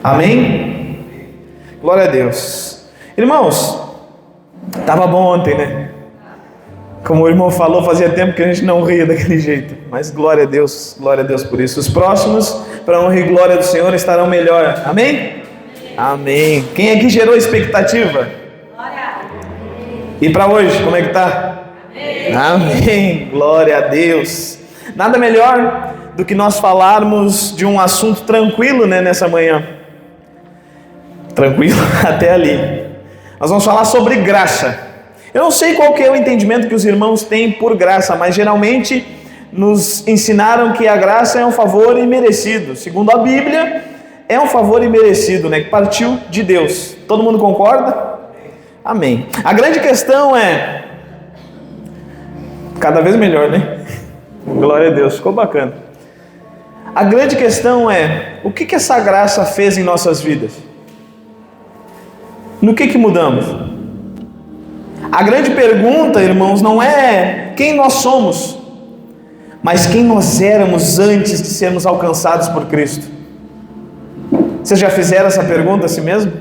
Amém? Glória a Deus. Irmãos, estava bom ontem, né? Como o irmão falou, fazia tempo que a gente não ria daquele jeito. Mas glória a Deus por isso. Os próximos, para honra e glória do Senhor, estarão melhor. Amém? Amém. Quem aqui gerou expectativa? E para hoje, como é que tá? Amém. Glória a Deus. Nada melhor do que nós falarmos de um assunto tranquilo, né, nessa manhã. Tranquilo até ali. Nós vamos falar sobre graça. Eu não sei qual que é o entendimento que os irmãos têm por graça, mas geralmente nos ensinaram que a graça é um favor imerecido. Segundo a Bíblia, é um favor imerecido, né, que partiu de Deus. Todo mundo concorda? Amém. A grande questão é... Cada vez melhor, né? Glória a Deus, ficou bacana. A grande questão é: o que essa graça fez em nossas vidas? No que mudamos? A grande pergunta, irmãos, não é quem nós somos, mas quem nós éramos antes de sermos alcançados por Cristo. Vocês já fizeram essa pergunta a si mesmo?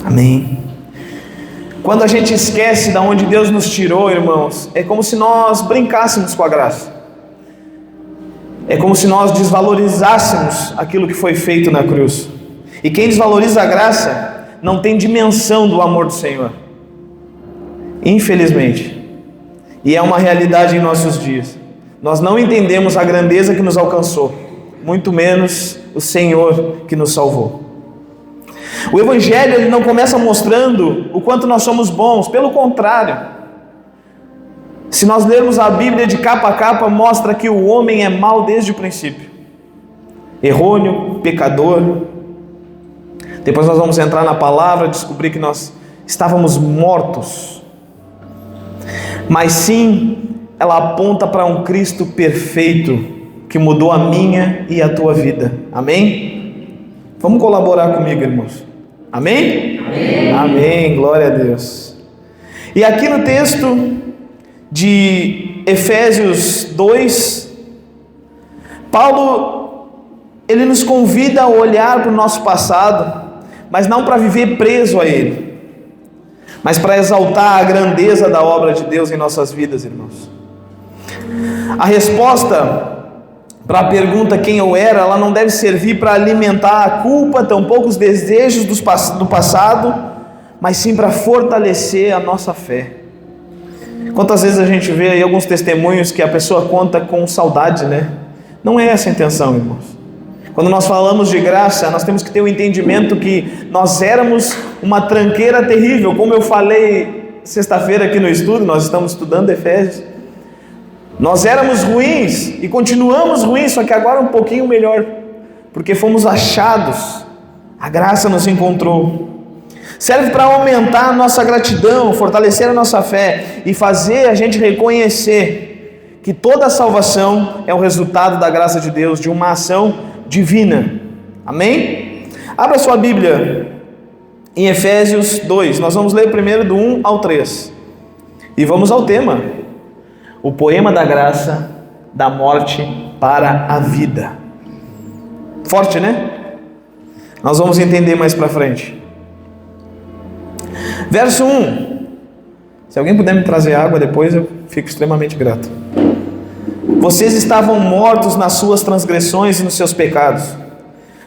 Amém. Quando a gente esquece de onde Deus nos tirou, irmãos, é como se nós brincássemos com a graça. É como se nós desvalorizássemos aquilo que foi feito na cruz. E quem desvaloriza a graça não tem dimensão do amor do Senhor, infelizmente. E é uma realidade em nossos dias. Nós não entendemos a grandeza que nos alcançou, muito menos o Senhor que nos salvou. O Evangelho, ele não começa mostrando o quanto nós somos bons, pelo contrário. Se nós lermos a Bíblia de capa a capa, mostra que o homem é mau desde o princípio, errôneo, pecador. Depois nós vamos entrar na palavra, descobrir que nós estávamos mortos. Mas sim, ela aponta para um Cristo perfeito, que mudou a minha e a tua vida. Amém? Vamos colaborar comigo, irmãos. Amém? Amém. Amém, glória a Deus. E aqui no texto de Efésios 2, Paulo, ele nos convida a olhar para o nosso passado, mas não para viver preso a ele, mas para exaltar a grandeza da obra de Deus em nossas vidas, irmãos. A resposta para a pergunta quem eu era, ela não deve servir para alimentar a culpa, tampouco os desejos do passado, mas sim para fortalecer a nossa fé. Quantas vezes a gente vê aí alguns testemunhos que a pessoa conta com saudade, né? Não é essa a intenção, irmãos. Quando nós falamos de graça, nós temos que ter o entendimento que nós éramos uma tranqueira terrível. Como eu falei sexta-feira aqui no estudo, nós estamos estudando Efésios. Nós éramos ruins e continuamos ruins, só que agora um pouquinho melhor, porque fomos achados, a graça nos encontrou. Serve para aumentar a nossa gratidão, fortalecer a nossa fé e fazer a gente reconhecer que toda a salvação é o resultado da graça de Deus, de uma ação divina. Amém? Abra sua Bíblia em Efésios 2, nós vamos ler primeiro do 1 ao 3 e vamos ao tema: o poema da graça, da morte para a vida. Forte, né? Nós vamos entender mais para frente. Verso 1. Se alguém puder me trazer água depois, eu fico extremamente grato. Vocês estavam mortos nas suas transgressões e nos seus pecados,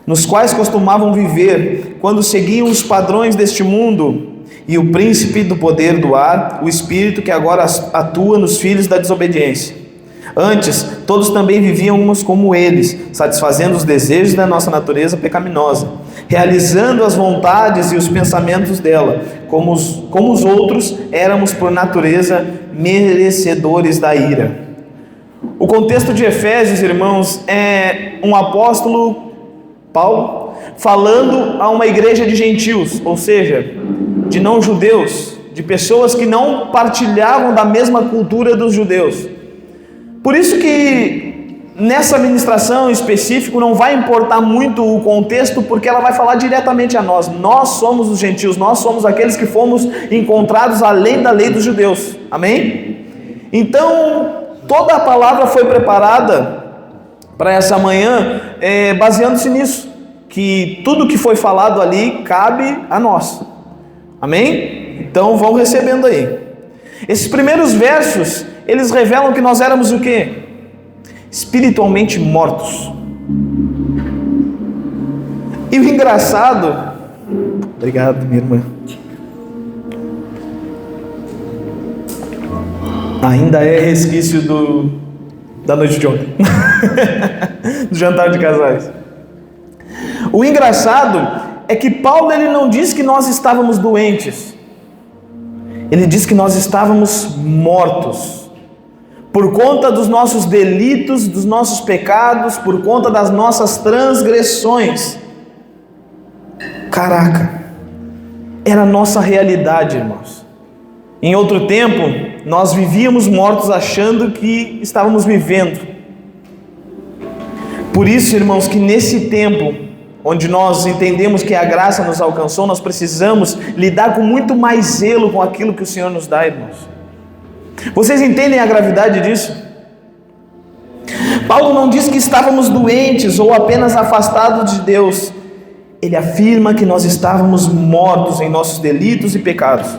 nos quais costumavam viver quando seguiam os padrões deste mundo e o príncipe do poder do ar, o espírito que agora atua nos filhos da desobediência. Antes, todos também viviam uns como eles, satisfazendo os desejos da nossa natureza pecaminosa, realizando as vontades e os pensamentos dela. Como os outros, éramos por natureza merecedores da ira. O contexto de Efésios, irmãos, é um apóstolo, Paulo, falando a uma igreja de gentios, ou seja, de não-judeus, de pessoas que não partilhavam da mesma cultura dos judeus. Por isso que nessa ministração em específico não vai importar muito o contexto, porque ela vai falar diretamente a nós. Nós somos os gentios, nós somos aqueles que fomos encontrados além da lei dos judeus. Amém? Então, toda a palavra foi preparada para essa manhã, baseando-se nisso. que tudo que foi falado ali cabe a nós. Amém? Então vão recebendo aí. Esses primeiros versos, eles revelam que nós éramos o quê? Espiritualmente mortos. E o engraçado... Obrigado, minha irmã. Ainda é resquício da noite de ontem. Do jantar de casais. O engraçado é que Paulo, ele não diz que nós estávamos doentes. Ele diz que nós estávamos mortos. Por conta dos nossos delitos, dos nossos pecados, por conta das nossas transgressões. Caraca, era a nossa realidade, irmãos. Em outro tempo, nós vivíamos mortos achando que estávamos vivendo. Por isso, irmãos, que nesse tempo, onde nós entendemos que a graça nos alcançou, nós precisamos lidar com muito mais zelo com aquilo que o Senhor nos dá, irmãos. Vocês entendem a gravidade disso? Paulo não diz que estávamos doentes ou apenas afastados de Deus. Ele afirma que nós estávamos mortos em nossos delitos e pecados.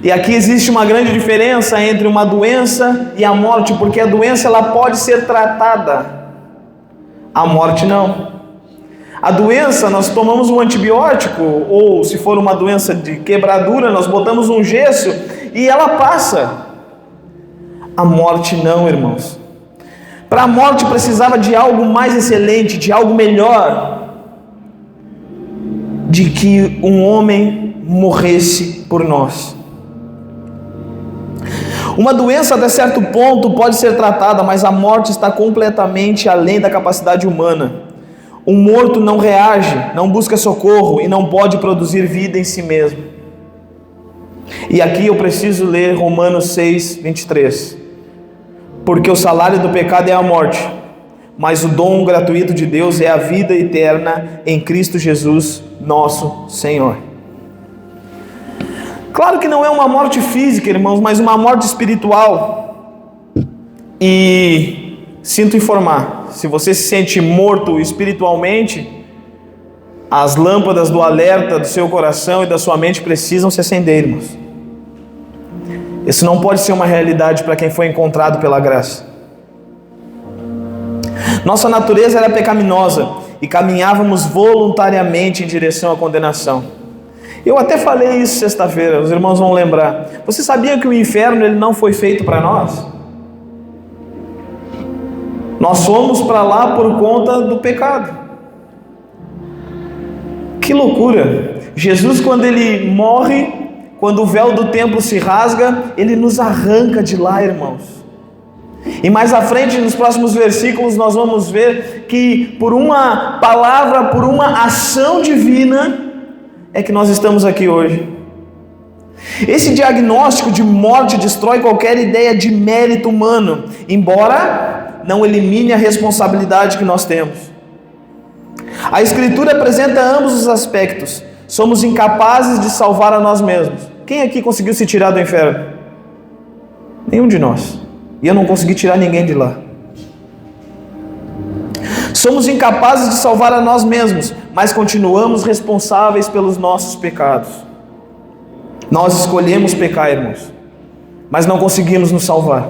E aqui existe uma grande diferença entre uma doença e a morte, porque a doença ela pode ser tratada, a morte não. A doença, nós tomamos um antibiótico, ou se for uma doença de quebradura, nós botamos um gesso e ela passa. A morte não, irmãos. Para a morte precisava de algo mais excelente, de algo melhor, de que um homem morresse por nós. Uma doença até certo ponto pode ser tratada, mas a morte está completamente além da capacidade humana. Um morto não reage, não busca socorro e não pode produzir vida em si mesmo. E aqui eu preciso ler Romanos 6, 23. Porque o salário do pecado é a morte, mas o dom gratuito de Deus é a vida eterna em Cristo Jesus, nosso Senhor. Claro que não é uma morte física, irmãos, mas uma morte espiritual. E sinto informar, se você se sente morto espiritualmente, as lâmpadas do alerta do seu coração e da sua mente precisam se acender, irmãos. Isso não pode ser uma realidade para quem foi encontrado pela graça. Nossa natureza era pecaminosa e caminhávamos voluntariamente em direção à condenação. Eu até falei isso sexta-feira, os irmãos vão lembrar. Você sabia que o inferno ele não foi feito para nós? Nós fomos para lá por conta do pecado. Que loucura! Jesus, quando ele morre, quando o véu do templo se rasga, ele nos arranca de lá, irmãos. E mais à frente, nos próximos versículos, nós vamos ver que por uma palavra, por uma ação divina, é que nós estamos aqui hoje. Esse diagnóstico de morte destrói qualquer ideia de mérito humano, embora não elimine a responsabilidade que nós temos. A Escritura apresenta ambos os aspectos. Somos incapazes de salvar a nós mesmos. Quem aqui conseguiu se tirar do inferno? Nenhum de nós. E eu não consegui tirar ninguém de lá. Somos incapazes de salvar a nós mesmos, mas continuamos responsáveis pelos nossos pecados. Nós escolhemos pecar, irmãos, mas não conseguimos nos salvar.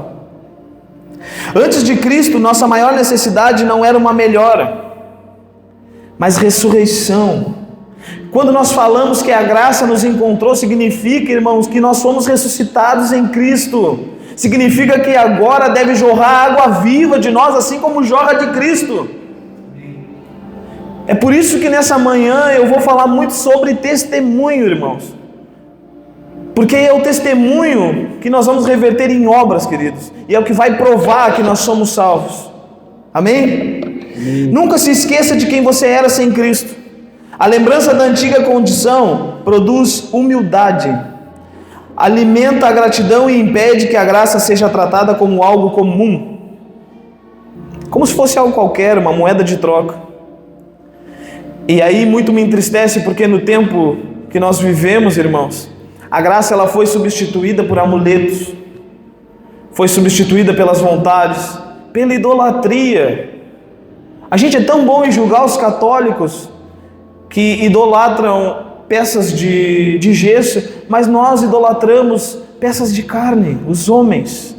Antes de Cristo, nossa maior necessidade não era uma melhora, mas ressurreição. Quando nós falamos que a graça nos encontrou, significa, irmãos, que nós fomos ressuscitados em Cristo. Significa que agora deve jorrar água viva de nós, assim como jorra de Cristo. É por isso que nessa manhã eu vou falar muito sobre testemunho, irmãos. Porque é o testemunho que nós vamos reverter em obras, queridos. E é o que vai provar que nós somos salvos. Amém? Amém. Nunca se esqueça de quem você era sem Cristo. A lembrança da antiga condição produz humildade, alimenta a gratidão e impede que a graça seja tratada como algo comum, como se fosse algo qualquer, uma moeda de troca. E aí muito me entristece, porque no tempo que nós vivemos, irmãos, a graça ela foi substituída por amuletos, foi substituída pelas vontades, pela idolatria. A gente é tão bom em julgar os católicos que idolatram peças de gesso, mas nós idolatramos peças de carne, os homens.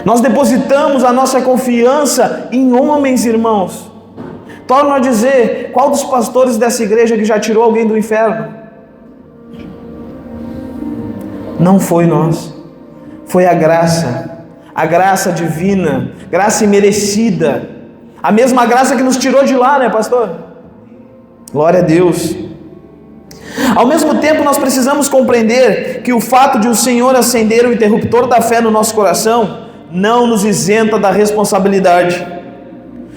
Nós depositamos a nossa confiança em homens, irmãos. Torno a dizer, qual dos pastores dessa igreja que já tirou alguém do inferno? Não foi nós, foi a graça divina, graça imerecida, a mesma graça que nos tirou de lá, né, pastor? Glória a Deus. Ao mesmo tempo, nós precisamos compreender que o fato de o Senhor acender o interruptor da fé no nosso coração não nos isenta da responsabilidade.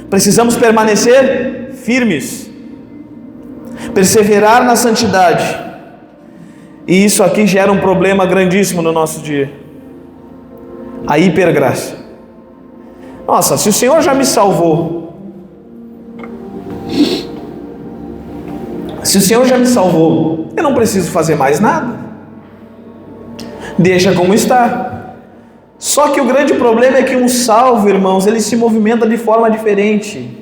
Precisamos permanecer firmes, perseverar na santidade, e isso aqui gera um problema grandíssimo no nosso dia: a hipergraça. Nossa, se o Senhor já me salvou, eu não preciso fazer mais nada, deixa como está. Só que o grande problema é que um salvo, irmãos, ele se movimenta de forma diferente.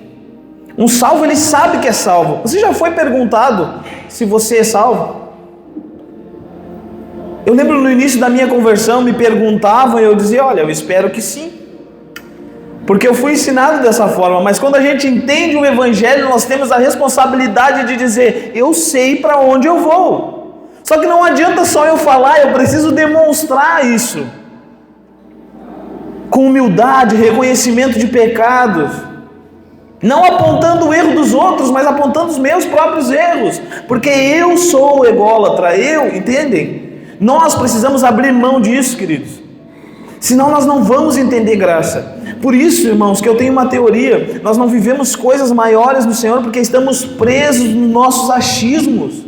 Um salvo, ele sabe que é salvo. Você já foi perguntado se você é salvo? Eu lembro no início da minha conversão, me perguntavam e eu dizia, olha, eu espero que sim, porque eu fui ensinado dessa forma. Mas quando a gente entende o Evangelho, nós temos a responsabilidade de dizer, eu sei para onde eu vou. Só que não adianta só eu falar, eu preciso demonstrar isso, com humildade, reconhecimento de pecados, não apontando o erro dos outros, mas apontando os meus próprios erros, porque eu sou ególatra, entendem? Nós precisamos abrir mão disso, queridos, senão nós não vamos entender graça. Por isso, irmãos, que eu tenho uma teoria: nós não vivemos coisas maiores no Senhor porque estamos presos nos nossos achismos,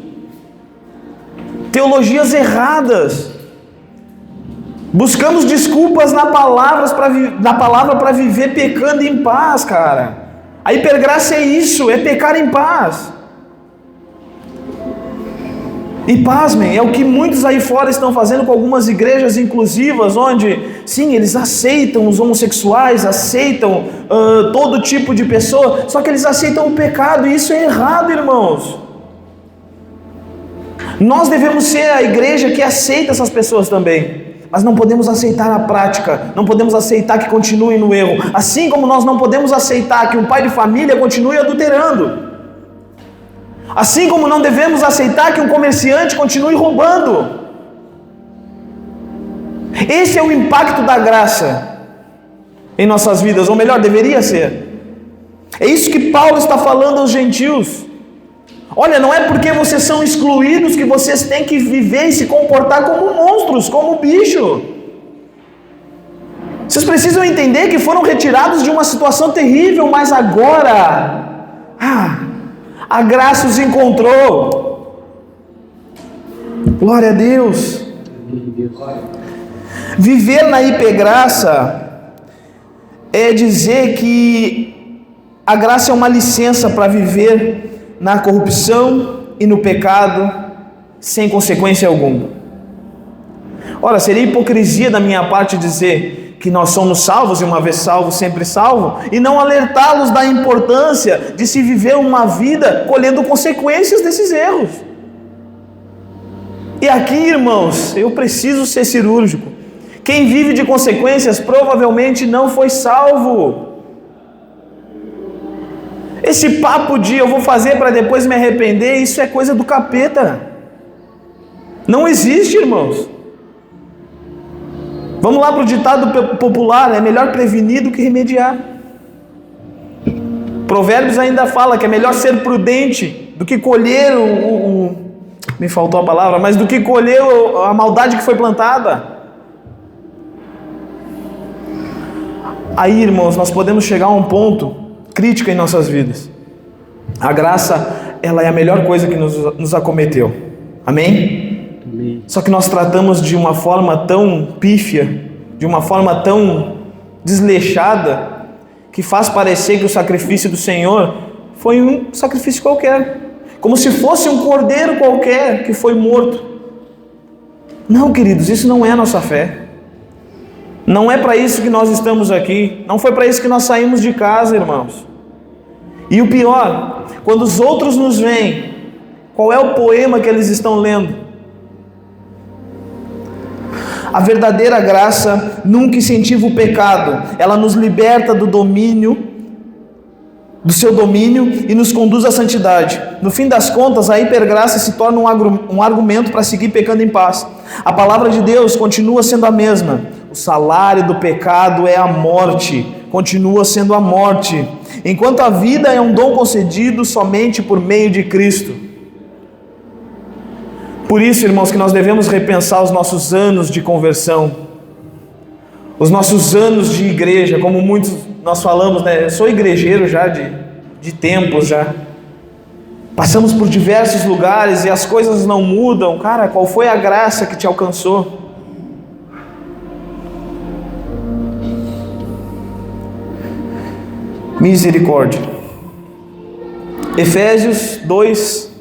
teologias erradas. Buscamos desculpas na palavra para viver pecando em paz, cara. A hipergraça é isso, é pecar em paz. E pasmem, é o que muitos aí fora estão fazendo com algumas igrejas inclusivas, onde, sim, eles aceitam os homossexuais, aceitam todo tipo de pessoa, só que eles aceitam o pecado, e isso é errado, irmãos. Nós devemos ser a igreja que aceita essas pessoas também, mas não podemos aceitar a prática, não podemos aceitar que continuem no erro, assim como nós não podemos aceitar que um pai de família continue adulterando, assim como não devemos aceitar que um comerciante continue roubando. Esse é o impacto da graça em nossas vidas, ou melhor, deveria ser. É isso que Paulo está falando aos gentios. Olha, não é porque vocês são excluídos que vocês têm que viver e se comportar como monstros, como bicho. Vocês precisam entender que foram retirados de uma situação terrível, mas agora, a graça os encontrou. Glória a Deus. Viver na hipergraça é dizer que a graça é uma licença para viver na corrupção e no pecado sem consequência alguma. Ora, seria hipocrisia da minha parte dizer que nós somos salvos e uma vez salvo, sempre salvo, e não alertá-los da importância de se viver uma vida colhendo consequências desses erros. E aqui, irmãos, eu preciso ser cirúrgico. Quem vive de consequências provavelmente não foi salvo. Esse papo de eu vou fazer para depois me arrepender, isso é coisa do capeta. Não existe, irmãos. Vamos lá para o ditado popular: é melhor prevenir do que remediar. Provérbios ainda fala que é melhor ser prudente do que colher me faltou a palavra, mas do que colher a maldade que foi plantada. Aí, irmãos, nós podemos chegar a um ponto crítico em nossas vidas. A graça, ela é a melhor coisa que nos acometeu. Amém? Amém. Só que nós tratamos de uma forma tão pífia, de uma forma tão desleixada, que faz parecer que o sacrifício do Senhor foi um sacrifício qualquer, como se fosse um cordeiro qualquer que foi morto. Não, queridos, isso não é a nossa fé. Não é para isso que nós estamos aqui. Não foi para isso que nós saímos de casa, irmãos. E o pior, quando os outros nos veem, qual é o poema que eles estão lendo? A verdadeira graça nunca incentiva o pecado, ela nos liberta do seu domínio e nos conduz à santidade. No fim das contas, a hipergraça se torna um argumento para seguir pecando em paz. A palavra de Deus continua sendo a mesma. O salário do pecado é a morte, continua sendo a morte, enquanto a vida é um dom concedido somente por meio de Cristo. Por isso, irmãos, que nós devemos repensar os nossos anos de conversão, os nossos anos de igreja, como muitos nós falamos, né? Eu sou igrejeiro já de tempos já. Passamos por diversos lugares e as coisas não mudam. Cara, qual foi a graça que te alcançou? Misericórdia. Efésios 2,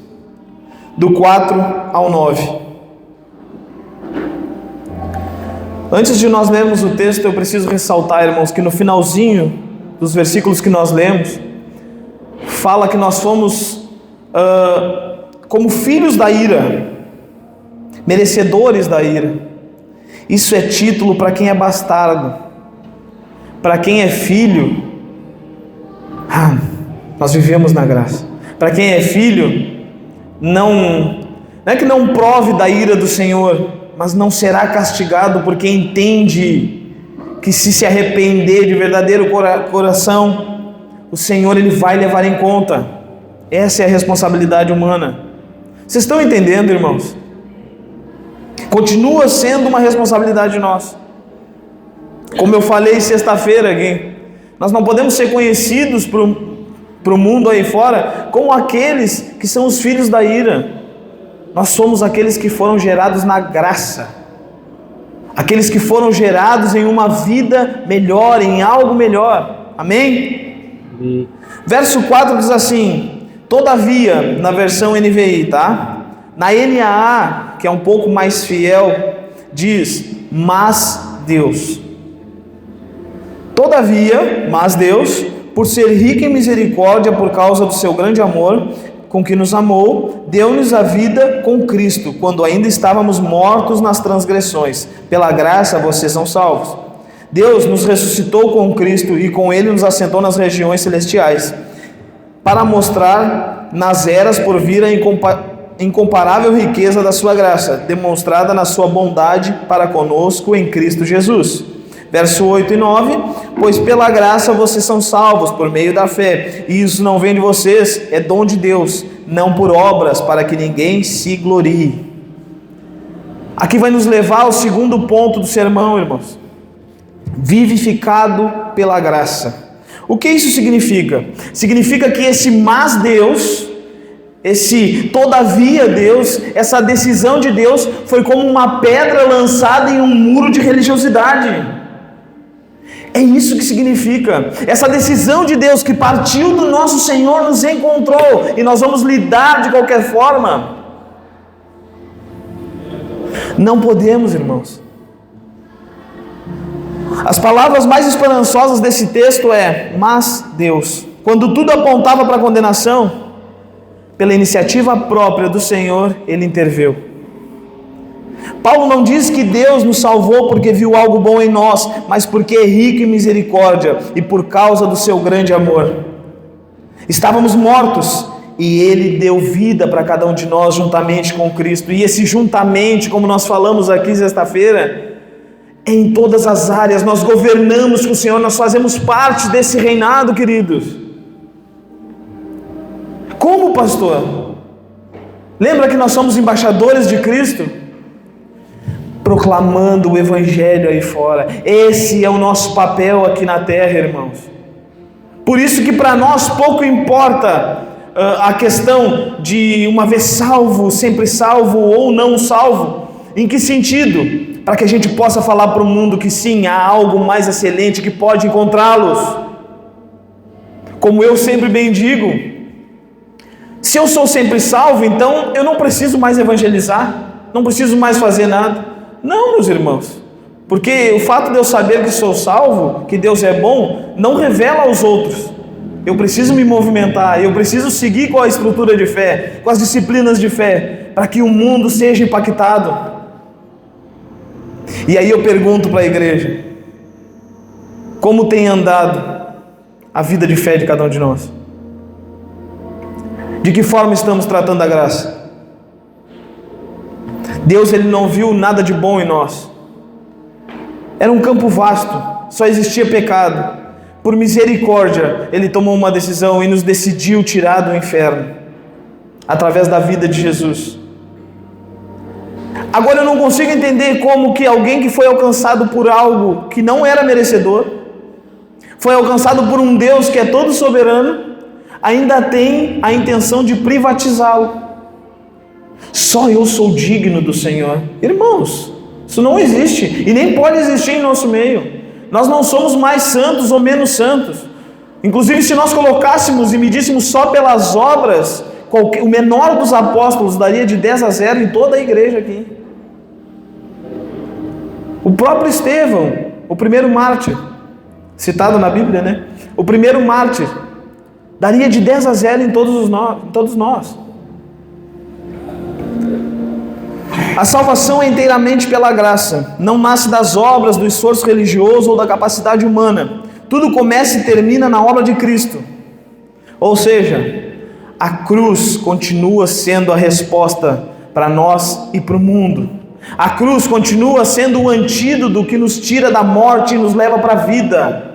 do 4 ao 9. Antes de nós lermos o texto, eu preciso ressaltar, irmãos, que no finalzinho dos versículos que nós lemos, fala que nós fomos como filhos da ira, merecedores da ira. Isso é título para quem é bastardo. Para quem é filho, nós vivemos na graça. Para quem é filho, não é que não prove da ira do Senhor, mas não será castigado, porque entende que se arrepender de verdadeiro coração, o Senhor ele vai levar em conta. Essa é a responsabilidade humana. Vocês estão entendendo, irmãos? Continua sendo uma responsabilidade nossa. Como eu falei sexta-feira aqui, nós não podemos ser conhecidos para o mundo aí fora como aqueles que são os filhos da ira. Nós somos aqueles que foram gerados na graça, aqueles que foram gerados em uma vida melhor, em algo melhor. Amém? Verso 4 diz assim: todavia, na versão NVI, tá? Na NAA, que é um pouco mais fiel, diz: mas Deus. Todavia, mas Deus, por ser rico em misericórdia, por causa do seu grande amor com que nos amou, deu-nos a vida com Cristo, quando ainda estávamos mortos nas transgressões. Pela graça vocês são salvos. Deus nos ressuscitou com Cristo e com Ele nos assentou nas regiões celestiais, para mostrar nas eras por vir a incomparável riqueza da sua graça, demonstrada na sua bondade para conosco em Cristo Jesus. Verso 8 e 9: pois pela graça vocês são salvos por meio da fé, e isso não vem de vocês, é dom de Deus, não por obras, para que ninguém se glorie. Aqui vai nos levar ao segundo ponto do sermão, irmãos: vivificado pela graça. O que isso significa? Significa que esse mas Deus, esse todavia Deus, essa decisão de Deus foi como uma pedra lançada em um muro de religiosidade. É isso que significa. Essa decisão de Deus que partiu do nosso Senhor nos encontrou, e nós vamos lidar de qualquer forma. Não podemos, irmãos. As palavras mais esperançosas desse texto é: mas Deus. Quando tudo apontava para a condenação, pela iniciativa própria do Senhor, Ele interveio. Paulo não diz que Deus nos salvou porque viu algo bom em nós, mas porque é rico em misericórdia e por causa do seu grande amor. Estávamos mortos e Ele deu vida para cada um de nós juntamente com Cristo. E esse juntamente, como nós falamos aqui sexta-feira, é em todas as áreas. Nós governamos com o Senhor, nós fazemos parte desse reinado, queridos. Como, pastor? Lembra que nós somos embaixadores de Cristo? Proclamando o Evangelho aí fora. Esse é o nosso papel aqui na terra, irmãos. Por isso que para nós pouco importa a questão de uma vez salvo, sempre salvo ou não salvo. Em que sentido? Para que a gente possa falar para o mundo que sim, há algo mais excelente que pode encontrá-los. Como eu sempre bem digo, se eu sou sempre salvo, então eu não preciso mais evangelizar, não preciso mais fazer nada. Não, meus irmãos, porque o fato de eu saber que sou salvo, que Deus é bom, não revela aos outros eu preciso me movimentar, eu preciso seguir com a estrutura de fé, com as disciplinas de fé, para que o mundo seja impactado. E aí eu pergunto para a igreja: como tem andado a vida de fé de cada um de nós? De que forma estamos tratando a graça? Deus, Ele não viu nada de bom em nós. Era um campo vasto, só existia pecado. Por misericórdia, Ele tomou uma decisão e nos decidiu tirar do inferno, através da vida de Jesus. Agora eu não consigo entender como que alguém que foi alcançado por algo que não era merecedor, foi alcançado por um Deus que é todo soberano, ainda tem a intenção de privatizá-lo. Só eu sou digno do Senhor. Irmãos, isso não existe e nem pode existir em nosso meio. Nós não somos mais santos ou menos santos. Inclusive, se nós colocássemos e medíssemos só pelas obras, o menor dos apóstolos daria de 10-0 em toda a igreja aqui. O próprio Estevão, o primeiro mártir, citado na Bíblia, né? O primeiro mártir daria de 10-0 em todos nós. A salvação é inteiramente pela graça, não nasce das obras, do esforço religioso ou da capacidade humana. Tudo começa e termina na obra de Cristo. Ou seja, a cruz continua sendo a resposta para nós e para o mundo. A cruz continua sendo o antídoto que nos tira da morte e nos leva para a vida.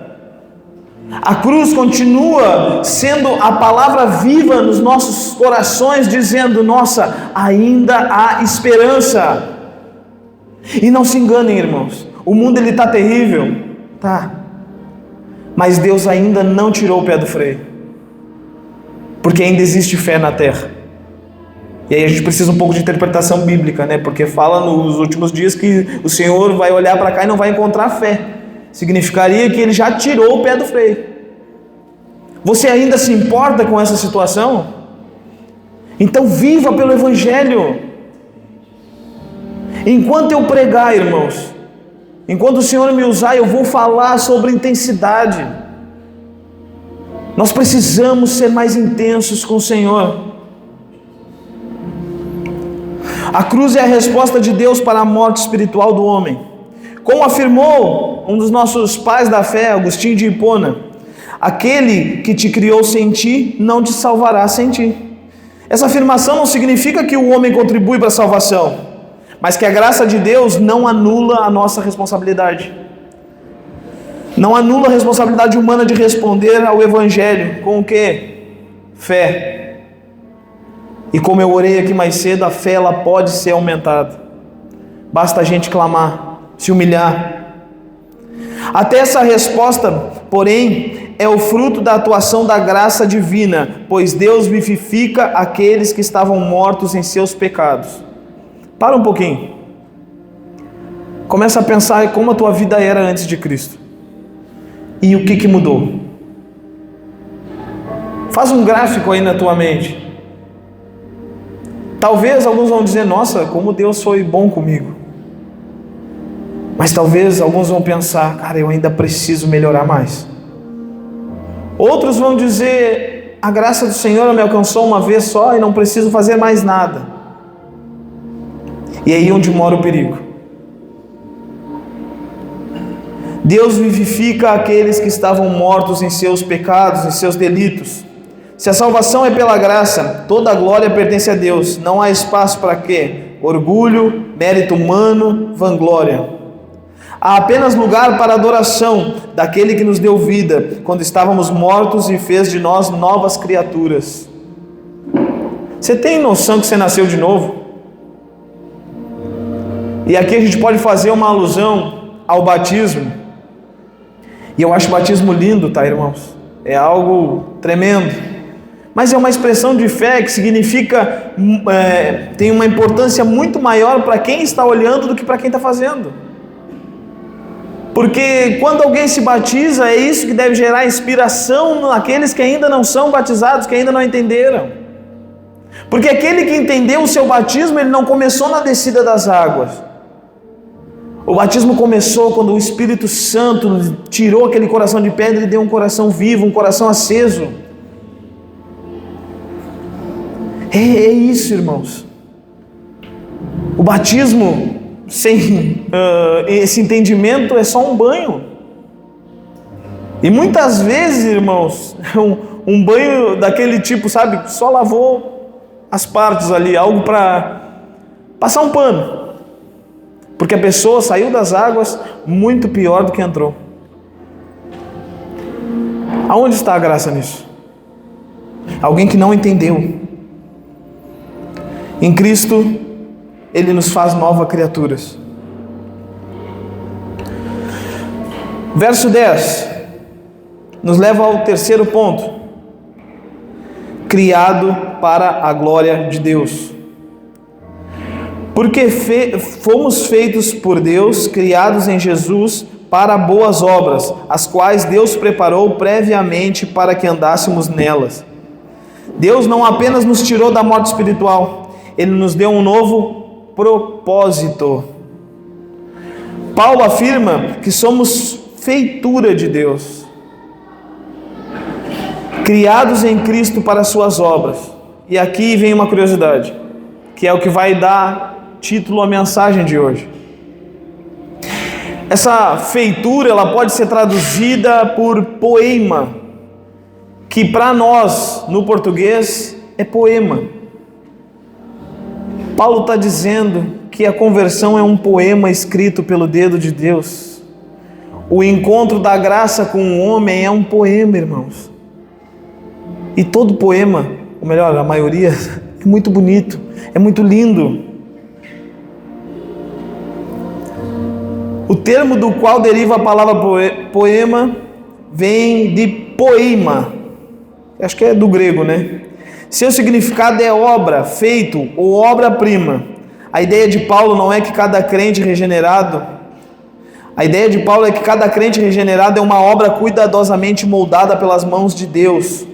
A cruz continua sendo a palavra viva nos nossos corações, dizendo: nossa, ainda há esperança. E não se enganem, irmãos, o mundo ele está terrível, tá, mas Deus ainda não tirou o pé do freio, porque ainda existe fé na terra. E aí a gente precisa um pouco de interpretação bíblica, né? Porque fala nos últimos dias que o Senhor vai olhar para cá e não vai encontrar fé. Significaria que Ele já tirou o pé do freio. Você ainda se importa com essa situação? Então viva pelo Evangelho. Enquanto eu pregar, irmãos, enquanto o Senhor me usar, eu vou falar sobre intensidade. Nós precisamos ser mais intensos com o Senhor. A cruz é a resposta de Deus para a morte espiritual do homem. Como afirmou um dos nossos pais da fé, Agostinho de Hipona: aquele que te criou sem ti, não te salvará sem ti. Essa afirmação não significa que o homem contribui para a salvação, mas que a graça de Deus não anula a nossa responsabilidade. Não anula a responsabilidade humana de responder ao Evangelho com o quê? Fé. E como eu orei aqui mais cedo, a fé ela pode ser aumentada. Basta a gente clamar, se humilhar. Até essa resposta, porém, é o fruto da atuação da graça divina, pois Deus vivifica aqueles que estavam mortos em seus pecados. Para um pouquinho. Começa a pensar como a tua vida era antes de Cristo. E o que mudou? Faz um gráfico aí na tua mente. Talvez alguns vão dizer: nossa, como Deus foi bom comigo. Mas talvez alguns vão pensar: cara, eu ainda preciso melhorar mais. Outros vão dizer: a graça do Senhor me alcançou uma vez só e não preciso fazer mais nada. E aí onde mora o perigo. Deus vivifica aqueles que estavam mortos em seus pecados, em seus delitos. Se a salvação é pela graça, toda a glória pertence a Deus. Não há espaço para quê? Orgulho, mérito humano, vanglória. Há apenas lugar para a adoração daquele que nos deu vida, quando estávamos mortos e fez de nós novas criaturas. Você tem noção que você nasceu de novo? E aqui a gente pode fazer uma alusão ao batismo. E eu acho o batismo lindo, tá, irmãos? É algo tremendo. Mas é uma expressão de fé que significa, tem uma importância muito maior para quem está olhando do que para quem está fazendo. Porque quando alguém se batiza, é isso que deve gerar inspiração naqueles que ainda não são batizados, que ainda não entenderam. Porque aquele que entendeu o seu batismo, ele não começou na descida das águas. O batismo começou quando o Espírito Santo tirou aquele coração de pedra e deu um coração vivo, um coração aceso. É isso, irmãos. O batismo sem esse entendimento é só um banho. E muitas vezes, irmãos, um banho daquele tipo, sabe, só lavou as partes ali, algo para passar um pano, porque a pessoa saiu das águas muito pior do que entrou. Aonde está a graça nisso? Alguém que não entendeu. Em Cristo, Ele nos faz novas criaturas. Verso 10 nos leva ao terceiro ponto: criado para a glória de Deus. Porque fomos feitos por Deus, criados em Jesus para boas obras, as quais Deus preparou previamente para que andássemos nelas. Deus não apenas nos tirou da morte espiritual, Ele nos deu um novo propósito. Paulo afirma que somos feitura de Deus, criados em Cristo para as suas obras. E aqui vem uma curiosidade, que é o que vai dar título à mensagem de hoje. Essa feitura, ela pode ser traduzida por poema, que para nós, no português, é poema. Paulo está dizendo que a conversão é um poema escrito pelo dedo de Deus. O encontro da graça com o homem é um poema, irmãos. E todo poema, ou melhor, a maioria, é muito bonito, é muito lindo. O termo do qual deriva a palavra poema vem de poema, acho que é do grego, né? Seu significado é obra, feito ou obra-prima. A ideia de Paulo não é que cada crente regenerado, a ideia de Paulo é que cada crente regenerado é uma obra cuidadosamente moldada pelas mãos de Deus.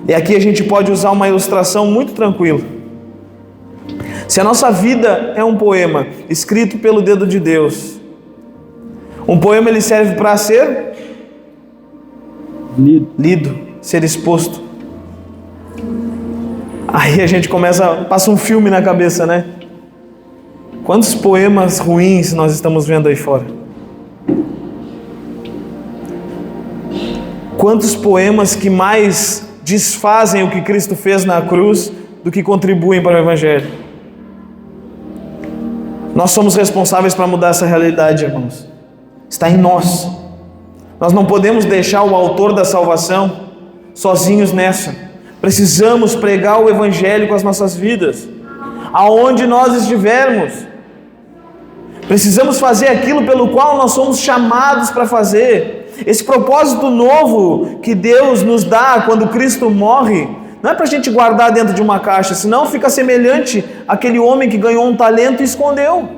E aqui a gente pode usar uma ilustração muito tranquila. Se a nossa vida é um poema escrito pelo dedo de Deus, um poema ele serve para ser lido, ser exposto. Aí a gente passa um filme na cabeça, né? Quantos poemas ruins nós estamos vendo aí fora? Quantos poemas que mais desfazem o que Cristo fez na cruz do que contribuem para o Evangelho? Nós somos responsáveis para mudar essa realidade, irmãos. Está em nós. Nós não podemos deixar o autor da salvação sozinhos nessa. Precisamos pregar o Evangelho com as nossas vidas, aonde nós estivermos. Precisamos fazer aquilo pelo qual nós somos chamados para fazer. Esse propósito novo que Deus nos dá quando Cristo morre, não é para a gente guardar dentro de uma caixa, senão fica semelhante àquele homem que ganhou um talento e escondeu.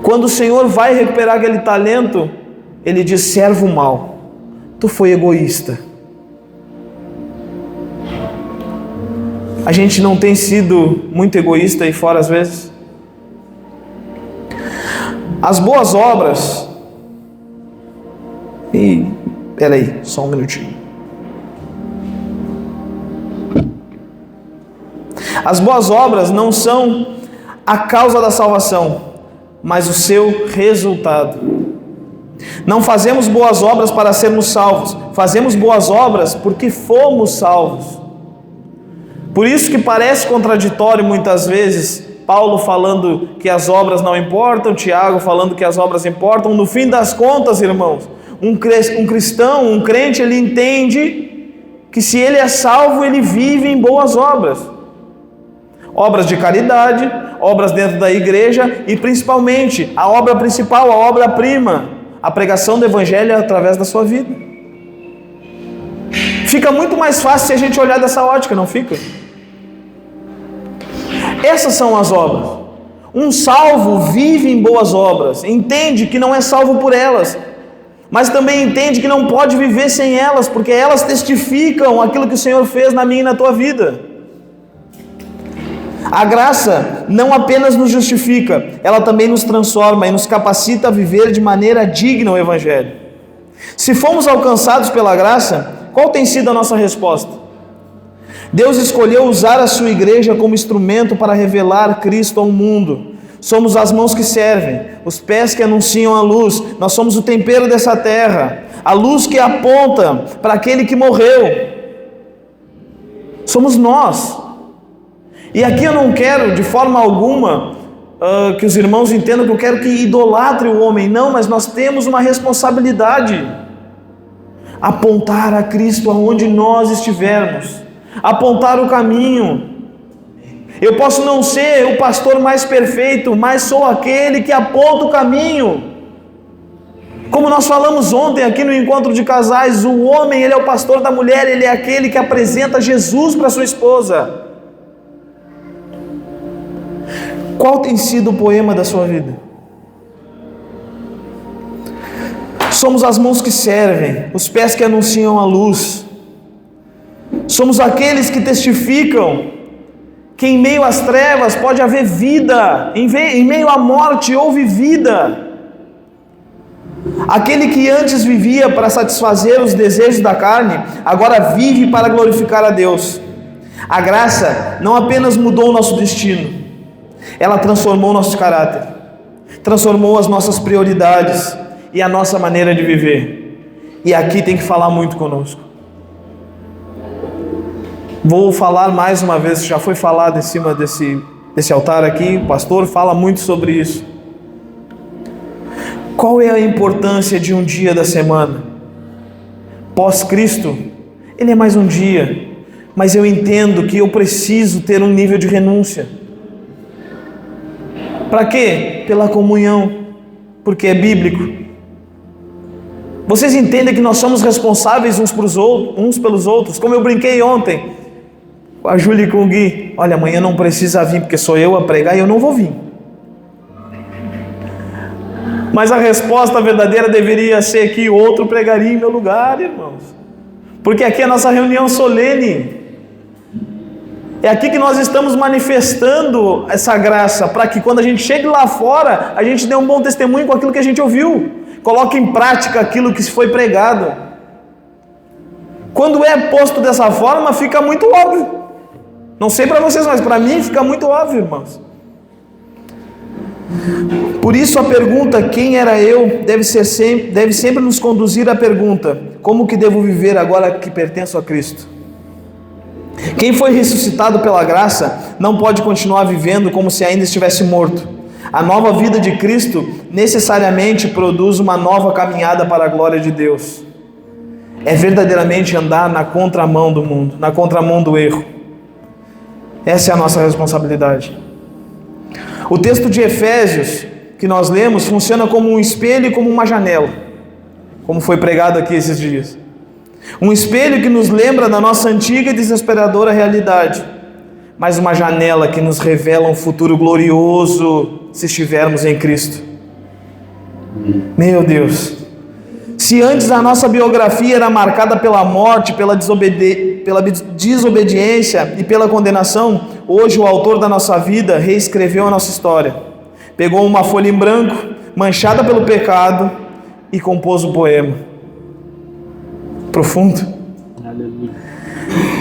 Quando o Senhor vai recuperar aquele talento, Ele diz: servo mau, tu foi egoísta. A gente não tem sido muito egoísta aí fora às vezes? As boas obras... Peraí, só um minutinho. As boas obras não são a causa da salvação, mas o seu resultado. Não fazemos boas obras para sermos salvos, fazemos boas obras porque fomos salvos. Por isso que parece contraditório muitas vezes, Paulo falando que as obras não importam, Tiago falando que as obras importam. No fim das contas, irmãos, um cristão, um crente, ele entende que se ele é salvo, ele vive em boas obras. Obras de caridade, obras dentro da igreja e principalmente a obra principal, a obra-prima, a pregação do Evangelho através da sua vida. Fica muito mais fácil se a gente olhar dessa ótica, não fica? Essas são as obras. Um salvo vive em boas obras, entende que não é salvo por elas, mas também entende que não pode viver sem elas, porque elas testificam aquilo que o Senhor fez na minha e na tua vida. A graça não apenas nos justifica, ela também nos transforma e nos capacita a viver de maneira digna o Evangelho. Se fomos alcançados pela graça, qual tem sido a nossa resposta? Deus escolheu usar a sua igreja como instrumento para revelar Cristo ao mundo. Somos as mãos que servem, os pés que anunciam a luz. Nós somos o tempero dessa terra, a luz que aponta para aquele que morreu. Somos nós. E aqui eu não quero de forma alguma que os irmãos entendam que eu quero que idolatre o homem. Não, mas nós temos uma responsabilidade: apontar a Cristo aonde nós estivermos, apontar o caminho. Eu posso não ser o pastor mais perfeito, mas sou aquele que aponta o caminho. Como nós falamos ontem aqui no encontro de casais, o homem, ele é o pastor da mulher, ele é aquele que apresenta Jesus para sua esposa. Qual tem sido o poema da sua vida? Somos as mãos que servem, os pés que anunciam a luz. Somos aqueles que testificam que em meio às trevas pode haver vida, em meio à morte houve vida. Aquele que antes vivia para satisfazer os desejos da carne, agora vive para glorificar a Deus. A graça não apenas mudou o nosso destino, ela transformou o nosso caráter, transformou as nossas prioridades e a nossa maneira de viver. E aqui tem que falar muito conosco. Vou falar mais uma vez, já foi falado em cima desse altar aqui, o pastor fala muito sobre isso. Qual é a importância de um dia da semana? Pós-Cristo, ele é mais um dia, mas eu entendo que eu preciso ter um nível de renúncia. Para quê? Pela comunhão, porque é bíblico. Vocês entendem que nós somos responsáveis uns pelos outros? Como eu brinquei ontem com a Júlia e com o Gui: olha, amanhã não precisa vir, porque sou eu a pregar e eu não vou vir. Mas a resposta verdadeira deveria ser que outro pregaria em meu lugar, irmãos. Porque aqui é a nossa reunião solene. É aqui que nós estamos manifestando essa graça, para que quando a gente chegue lá fora, a gente dê um bom testemunho com aquilo que a gente ouviu. Coloque em prática aquilo que foi pregado. Quando é posto dessa forma, fica muito óbvio. Não sei para vocês, mas para mim fica muito óbvio, irmãos. Por isso a pergunta, quem era eu, deve sempre nos conduzir à pergunta, como que devo viver agora que pertenço a Cristo? Quem foi ressuscitado pela graça não pode continuar vivendo como se ainda estivesse morto. A nova vida de Cristo necessariamente produz uma nova caminhada para a glória de Deus. É verdadeiramente andar na contramão do mundo, na contramão do erro. Essa é a nossa responsabilidade. O texto de Efésios que nós lemos funciona como um espelho e como uma janela, como foi pregado aqui esses dias. Um espelho que nos lembra da nossa antiga e desesperadora realidade, mas uma janela que nos revela um futuro glorioso se estivermos em Cristo. Meu Deus! Se antes a nossa biografia era marcada pela morte, pela desobediência e pela condenação, hoje o autor da nossa vida reescreveu a nossa história. Pegou uma folha em branco, manchada pelo pecado, e compôs o poema. Profundo.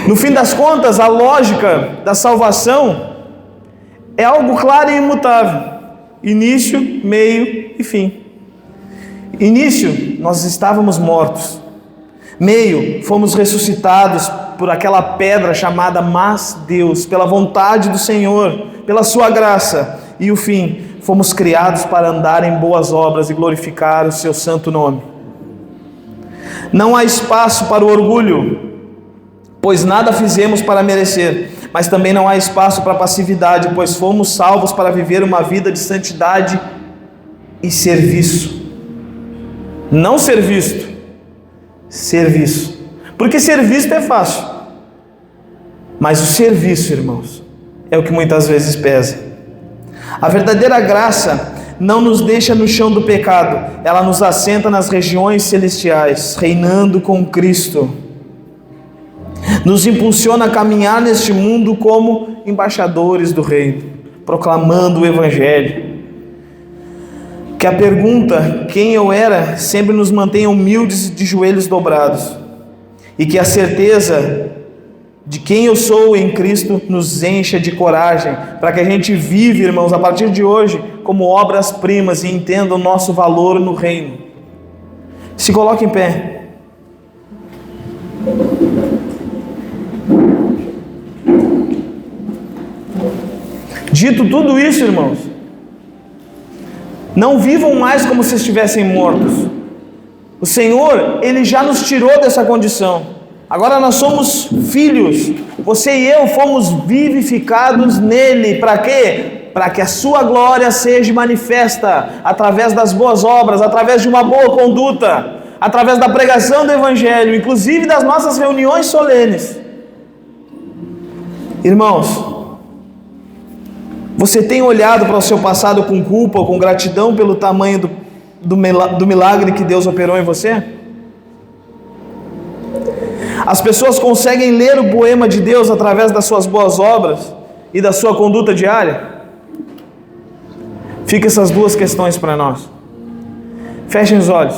No fim das contas, a lógica da salvação é algo claro e imutável: início, meio e fim. Início, nós estávamos mortos. Meio, fomos ressuscitados por aquela pedra chamada Mas Deus, pela vontade do Senhor, pela sua graça. E o fim, fomos criados para andar em boas obras e glorificar o seu santo nome. Não há espaço para o orgulho, pois nada fizemos para merecer, mas também não há espaço para a passividade, pois fomos salvos para viver uma vida de santidade e serviço. Não ser visto, serviço. Porque ser visto é fácil, mas o serviço, irmãos, é o que muitas vezes pesa. A verdadeira graça não nos deixa no chão do pecado, ela nos assenta nas regiões celestiais, reinando com Cristo. nos impulsiona a caminhar neste mundo como embaixadores do Reino, proclamando o Evangelho. Que a pergunta, quem eu era, sempre nos mantenha humildes e de joelhos dobrados, e que a certeza de quem eu sou em Cristo nos encha de coragem, para que a gente vive, irmãos, a partir de hoje, como obras-primas e entenda o nosso valor no Reino. Se coloque em pé. Dito tudo isso, irmãos, não vivam mais como se estivessem mortos. O Senhor, Ele já nos tirou dessa condição. Agora nós somos filhos. Você e eu fomos vivificados nele. Para quê? Para que a sua glória seja manifesta através das boas obras, através de uma boa conduta, através da pregação do Evangelho, inclusive das nossas reuniões solenes. Irmãos, você tem olhado para o seu passado com culpa ou com gratidão pelo tamanho do milagre que Deus operou em você? As pessoas conseguem ler o poema de Deus através das suas boas obras e da sua conduta diária? Fica essas duas questões para nós. Fechem os olhos.